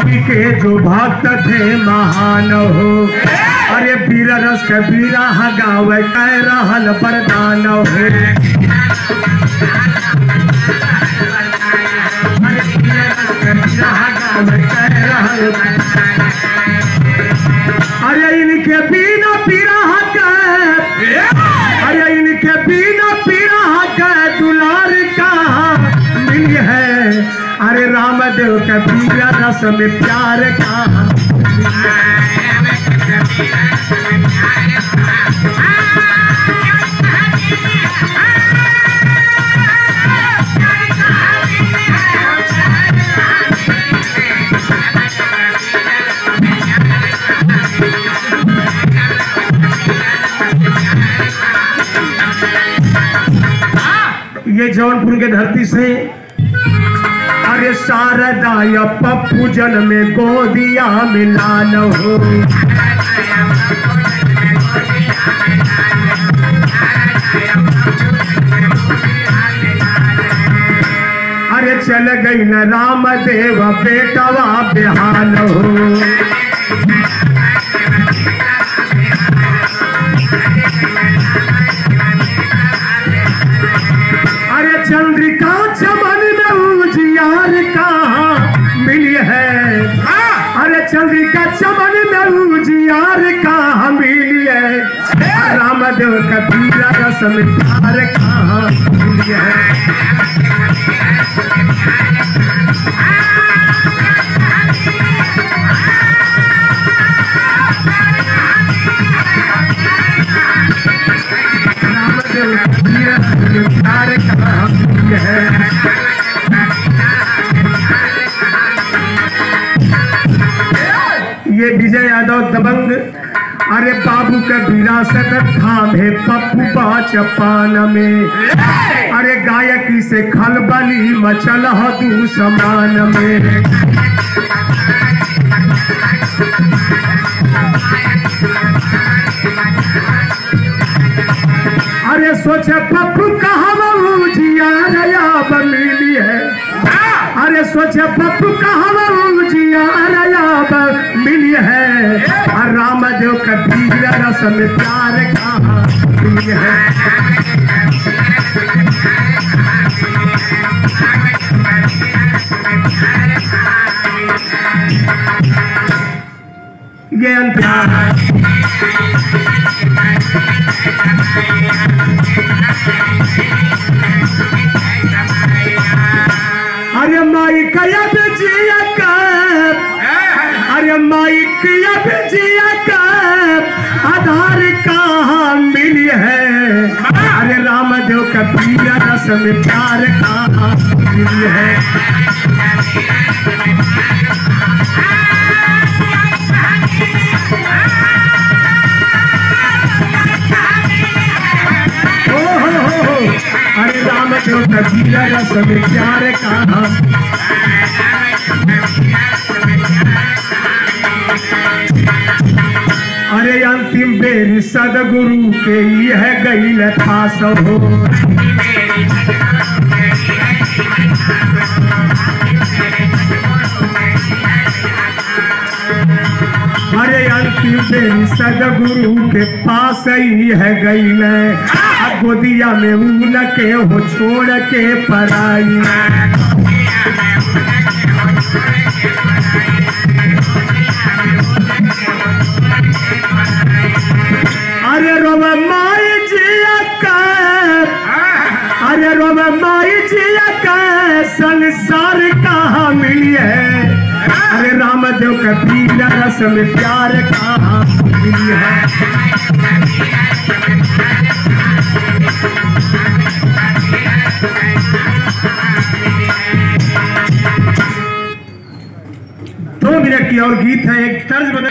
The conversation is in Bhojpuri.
कवि के जो भक्त थे महान हो, अरे वीर रस के विरह गावे कह रहल वरदान हो। अरे इनके बिना विरह के, अरे इनके बिना विरह के दुलार का मिली है। अरे रामदेव के वीर रस में प्यार का। ये जौनपुर के धरती से अरे शारदा या पप्पू जन में गोदिया मिलान हो। अरे चल गई न रामदेव बेटवा बेहाल हो। अरे चंद्रिका चमन में उजियार कहाँ मिली है। अरे चंद्रिका चमन में उजियार कहाँ मिली है। रामदेव का वीर रस में प्यार कहाँ मिली है। ये विजय यादव दबंग अरे बाबू का विरासत थामे पप्पू बाचपान में। अरे गायकी से खलबली मचल हदू समान में। अरे सोचे पप्पू कहाँ उजियार मिली है। अरे सोचे पप्पू कहाँ उजियार मिली है। और रामदेव का वीर रस में प्यार कहाँ मिली है। ये अंतराल अरे माई कया बेजिया का, अरे माई कया बेजिया का आधार कहाँ मिली है। अरे रामदेव का वीर रस में प्यार कहाँ मिली है। अरे रामदेव का वीर रस में प्यार कहाँ। अरे अंतिम बेर सदगुरु के यह गईल खास हो। अरे अंतिम बेर सदगुरु के पास ही है गईल। गोदिया में ऊन के हो छोड़ के पराई। अरे रोब माई जिया का, अरे रोब माई जिया का संसार कहाँ मिली है। अरे रामदेव का वीर रस में प्यार कहाँ मिली है। 2 मिनट की और गीत है, एक तर्ज बदल।